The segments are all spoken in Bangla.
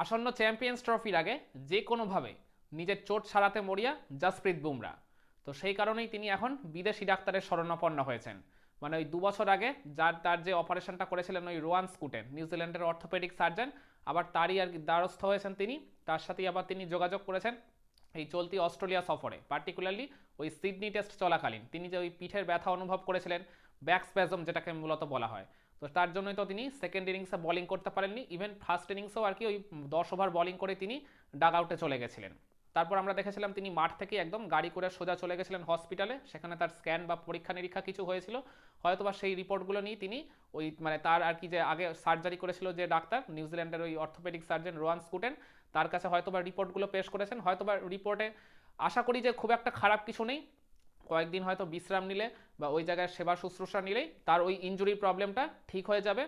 আসন্ন চ্যাম্পিয়ন্স ট্রফির আগে যে কোনোভাবে নিজের চোট সারাতে মরিয়া জাসপ্রীত বুমরা। তো সেই কারণেই তিনি এখন বিদেশি ডাক্তারের শরণাপন্ন হয়েছেন। মানে ওই 2 বছর আগে তার যে অপারেশনটা করেছিলেন ওই রোয়ান স্কুটেন, নিউজিল্যান্ডের অর্থোপেডিক সার্জন, আবার তারই আর কি দ্বারস্থ হয়েছেন তিনি। তার সাথেই আবার তিনি যোগাযোগ করেছেন এই চলতি অস্ট্রেলিয়া সফরে, পার্টিকুলারলি ওই সিডনি টেস্ট চলাকালীন তিনি যে ওই পিঠের ব্যথা অনুভব করেছিলেন, ব্যাক স্প্যাজম যেটাকে মূলত বলা হয়। তো তার জন্যই তো তিনি সেকেন্ড ইনিংসে বোলিং করতে পারেননি, ইভেন ফার্স্ট ইনিংসেও আর কি ওই 10 ওভার বোলিং করে তিনি ডাগ আউটে চলে গেছিলেন। তারপর আমরা দেখেছিলাম তিনি মাঠ থেকে একদম গাড়ি করে সোজা চলে গেছিলেন হসপিটালে, সেখানে তার স্ক্যান বা পরীক্ষা নিরীক্ষা কিছু হয়েছিল, হয়তোবা সেই রিপোর্টগুলো নিয়ে তিনি ওই মানে তার আর কি যে আগে সার্জারি করেছিল যে ডাক্তার নিউজিল্যান্ডের ওই অর্থোপেডিক সার্জন রোয়ান স্কুটেন, তার কাছে হয়তোবা রিপোর্টগুলো পেশ করেছেন। হয়তোবা রিপোর্টে আশা করি যে খুব একটা খারাপ কিছু নেই, কয়েকদিন হয়তো বিশ্রাম নিলে বা ওই জায়গায় সেবা শুশ্রূষা নিলেই তার ওই ইনজুরির প্রবলেমটা ঠিক হয়ে যাবে।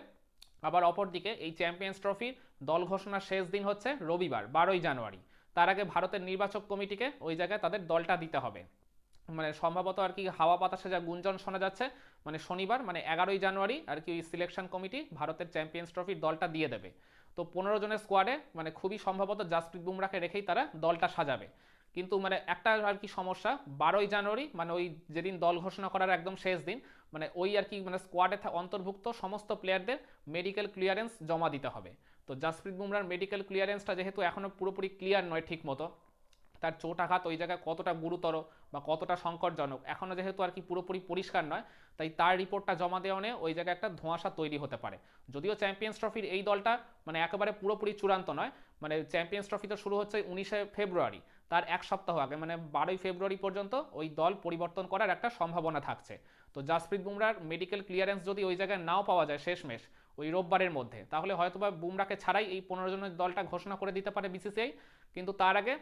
আবার অপরদিকে এই চ্যাম্পিয়ন্স ট্রফির দল ঘোষণার শেষ দিন হচ্ছে রবিবার 12ই জানুয়ারি। তার আগে ভারতের নির্বাচক কমিটিকে ওই জায়গায় তাদের দলটা দিতে হবে। মানে সম্ভবত আর কি হাওয়া বাতাসে যা গুঞ্জন শোনা যাচ্ছে, মানে শনিবার মানে 11ই জানুয়ারি আর কি ওই সিলেকশন কমিটি ভারতের চ্যাম্পিয়ন্স ট্রফির দলটা দিয়ে দেবে। তো 15 জনের স্কোয়াডে মানে খুবই সম্ভবত জাসপ্রীত বুমরাকে রেখেই তারা দলটা সাজাবে। কিন্তু মানে একটা আর কি সমস্যা, 12ই জানুয়ারি মানে ওই যেদিন দল ঘোষণা করার একদম শেষ দিন, মানে ওই আর কি মানে স্কোয়াডে অন্তর্ভুক্ত সমস্ত প্লেয়ারদের মেডিকেল ক্লিয়ারেন্স জমা দিতে হবে। তো জাসপ্রীত বুমরার মেডিকেল ক্লিয়ারেন্সটা যেহেতু এখনও পুরোপুরি ক্লিয়ার নয় ঠিক মতো, তার চোট আঘাত ওই জায়গায় কতটা গুরুতর বা কতটা সংকটজনক এখনও যেহেতু আর কি পুরোপুরি পরিষ্কার নয়, তাই তার রিপোর্টটা জমা দেওয়া নিয়ে ওই জায়গায় একটা ধোঁয়াশা তৈরি হতে পারে। যদিও চ্যাম্পিয়ন্স ট্রফির এই দলটা মানে একেবারে পুরোপুরি চূড়ান্ত নয়, মানে চ্যাম্পিয়ন্স ট্রফি তো শুরু হচ্ছে 19 ফেব্রুয়ারি, তার এক সপ্তাহ আগে মানে 12ই ফেব্রুয়ারি পর্যন্ত ওই দল পরিবর্তন করার একটা সম্ভাবনা থাকছে। তো জাসপ্রীত বুমরার মেডিকেল ক্লিয়ারেন্স যদি ওই জায়গায় নাও পাওয়া যায় শেষমেশ ওই রোববারের মধ্যে, তাহলে হয়তোবা বুমরাকে ছাড়াই এই 15 জনের দলটা ঘোষণা করে দিতে পারে বিসিসিআই। কিন্তু তার আগে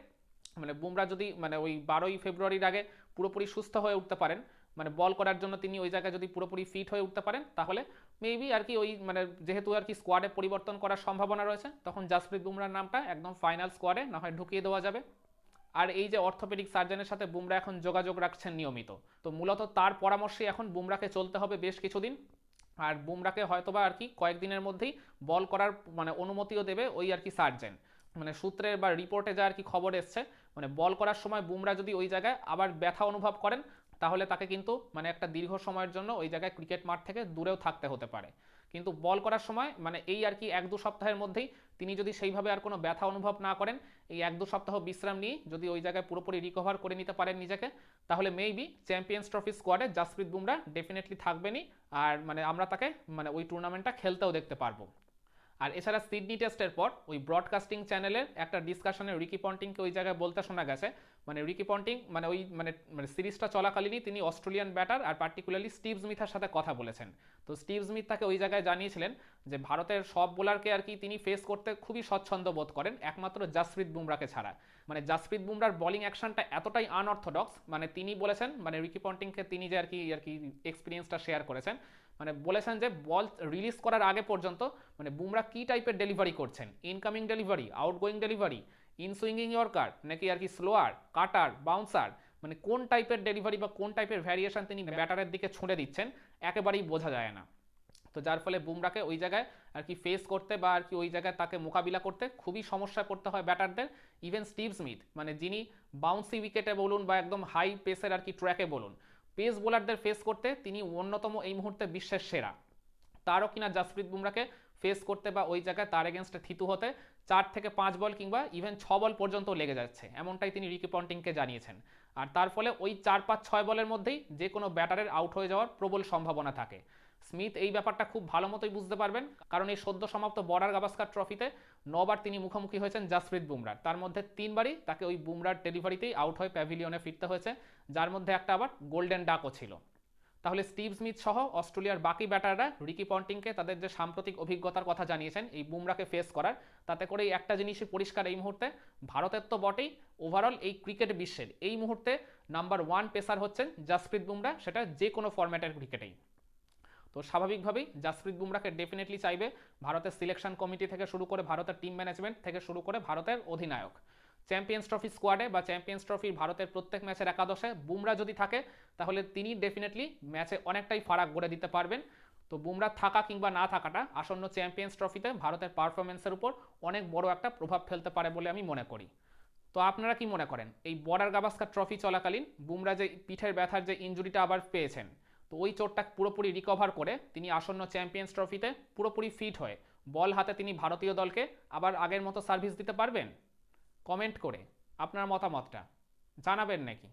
মানে বুমরা যদি মানে ওই 12ই ফেব্রুয়ারির আগে পুরোপুরি সুস্থ হয়ে উঠতে পারেন, মানে বল করার জন্য তিনি ওই জায়গায় যদি পুরোপুরি ফিট হয়ে উঠতে পারেন, তাহলে মেবি আর কি ওই মানে যেহেতু আর কি স্কোয়াডে পরিবর্তন করার সম্ভাবনা রয়েছে, তখন জাসপ্রীত বুমরার নামটা একদম ফাইনাল স্কোয়াডে না হয় ঢুকিয়ে দেওয়া যাবে। আর এই যে অর্থোপেডিক সার্জনের সাথে বুমরা এখন যোগাযোগ রাখছেন নিয়মিত, তো মূলত তার পরামর্শেই এখন বুমরাকে চলতে হবে বেশ কিছুদিন। আর বুমরাকে হয়তোবা আর কি কয়েকদিনের মধ্যেই বল করার মানে অনুমতিও দেবে ওই আর কি সার্জেন। মানে সূত্রের বা রিপোর্টে যা আর কি খবর এসছে, মানে বল করার সময় বুমরা যদি ওই জায়গায় আবার ব্যথা অনুভব করেন, তাহলে তাকে কিন্তু মানে একটা দীর্ঘ সময়ের জন্য ওই জায়গায় ক্রিকেট মাঠ থেকে দূরেও থাকতে হতে পারে। কিন্তু বল করার সময় মানে এই আর কি 1-2 সপ্তাহের মধ্যেই তিনি যদি সেইভাবে আর কোনো ব্যথা অনুভব না করেন, এই 1-2 সপ্তাহ বিশ্রাম নিয়ে যদি ওই জায়গায় পুরোপুরি রিকভার করে নিতে পারেন নিজেকে, তাহলে মেবি চ্যাম্পিয়ন্স ট্রফি স্কোয়াডে জাসপ্রীত বুমরা ডেফিনেটলি থাকবেনই। আর মানে আমরা তাকে মানে ওই টুর্নামেন্টটা খেলতেও দেখতে পারবো। আর এছাড়া সিডনি টেস্টের পর ওই ব্রডকাস্টিং চ্যানেলের একটা ডিসকাশনে রিকি পন্টিংকে ওই জায়গায় বলতে শোনা গেছে, মানে রিকি পন্টিং মানে ওই মানে মানে সিরিজটা চলাকালীনই তিনি অস্ট্রেলিয়ান ব্যাটার আর পার্টিকুলারলি স্টিভ স্মিথের সাথে কথা বলেছেন। তো স্টিভ স্মিথ তাকে ওই জায়গায় জানিয়েছিলেন যে ভারতের সব বোলারকে আর কি তিনি ফেস করতে খুবই স্বচ্ছন্দ বোধ করেন একমাত্র জাসপ্রীত বুমরাকে ছাড়া। মানে জাসপ্রীত বুমরার বোলিং অ্যাকশনটা এতটাই আনঅর্থোডক্স, মানে তিনি বলেছেন মানে রিকি পন্টিংকে তিনি যে আর কি এক্সপিরিয়েন্সটা শেয়ার করেছেন, মানে বলেছেন যে বল রিলিজ করার আগে পর্যন্ত মানে বুমরা কী টাইপের ডেলিভারি করছেন, incoming delivery, outgoing delivery, inswinging yorker নাকি আর কি স্লোয়ার, কাটার, বাউন্সার, মানে কোন টাইপের ডেলিভারি বা কোন টাইপের ভ্যারিয়েশন তিনি ব্যাটারের দিকে ছুঁড়ে দিচ্ছেন একেবারেই বোঝা যায় না। তো যার ফলে বুমরাকে ওই জায়গায় আর কি ফেস করতে বা আর কি ওই জায়গায় তাকে মোকাবিলা করতে খুবই সমস্যায় পড়তে হয় ব্যাটারদের। ইভেন স্টিভ স্মিথ মানে যিনি বাউন্সি উইকেটে বলুন বা একদম হাই পেসের আর কি ট্র্যাকে বলুন, পেস বোলারদের ফেস করতে তিনি অন্যতম এই মুহূর্তে বিশ্বের সেরা, তারও কিনা জাসপ্রীত বুমরাকে ফেস করতে বা ওই জায়গায় তার এগেনস্টে থিতু হতে 4 থেকে 5 বল কিংবা ইভেন 6 বল পর্যন্ত লেগে যাচ্ছে, এমনটাই তিনি রিকি পন্টিংকে জানিয়েছেন। আর তার ফলে ওই 4-5-6 বলের মধ্যেই যে কোনো ব্যাটারের আউট হয়ে যাওয়ার প্রবল সম্ভাবনা থাকে। স্মিথ এই ব্যাপারটা খুব ভালো মতোই বুঝতে পারবেন, কারণ এই সদ্য সমাপ্ত বর্ডার গাভাস্কার ট্রফিতে 9বার তিনি মুখোমুখি হয়েছেন জাসপ্রীত বুমরার, তার মধ্যে 3বারই তাকে ওই বুমরার ডেলিভারিতেই আউট হয়ে প্যাভিলিয়নে ফিরতে হয়েছে, যার মধ্যে একটা আবার গোল্ডেন ডাকও ছিল। তাহলে স্টিভ স্মিথ সহ অস্ট্রেলিয়ার বাকি ব্যাটাররা রিকি পন্টিংকে তাদের যে সাম্প্রতিক অভিজ্ঞতার কথা জানিয়েছেন এই বুমরাকে ফেস করার, তাতে করে একটা জিনিসই পরিষ্কার এই মুহূর্তে, ভারতের তো বটেই, ওভারঅল এই ক্রিকেট বিশ্বের এই মুহূর্তে নাম্বার 1 পেসার হচ্ছেন জাসপ্রীত বুমরা, সেটা যে কোনো ফরম্যাটের ক্রিকেটেই। তো স্বাভাবিকভাবেই জাসপ্রীত বুমরাকে ডেফিনেটলি চাইবে ভারতের সিলেকশন কমিটি থেকে শুরু করে ভারতের টিম ম্যানেজমেন্ট থেকে শুরু করে ভারতের অধিনায়ক। চ্যাম্পিয়ন্স ট্রফি স্কোয়াডে বা চ্যাম্পিয়ন্স ট্রফির ভারতের প্রত্যেক ম্যাচের একাদশে বুমরা যদি থাকে, তাহলে তিনি ডেফিনেটলি ম্যাচে অনেকটাই ফারাক গড়ে দিতে পারবেন। তো বুমরা থাকা কিংবা না থাকাটা আসন্ন চ্যাম্পিয়ন্স ট্রফিতে ভারতের পারফরমেন্সের উপর অনেক বড় একটা প্রভাব ফেলতে পারে বলে আমি মনে করি। তো আপনারা কি মনে করেন এই বর্ডার গাভাস্কার ট্রফি চলাকালীন বুমরা যে পিঠের ব্যথার যে ইনজুরিটা আবার পেয়েছেন, তো ওই চোটটা পুরোপুরি রিকভার করে তিনি আসন্ন চ্যাম্পিয়ন্স ট্রফিতে পুরোপুরি ফিট হয়ে বল হাতে তিনি ভারতীয় দলকে আবার আগের মতো সার্ভিস দিতে পারবেন? কমেন্ট করে আপনার মতামতটা জানাবেন নাকি?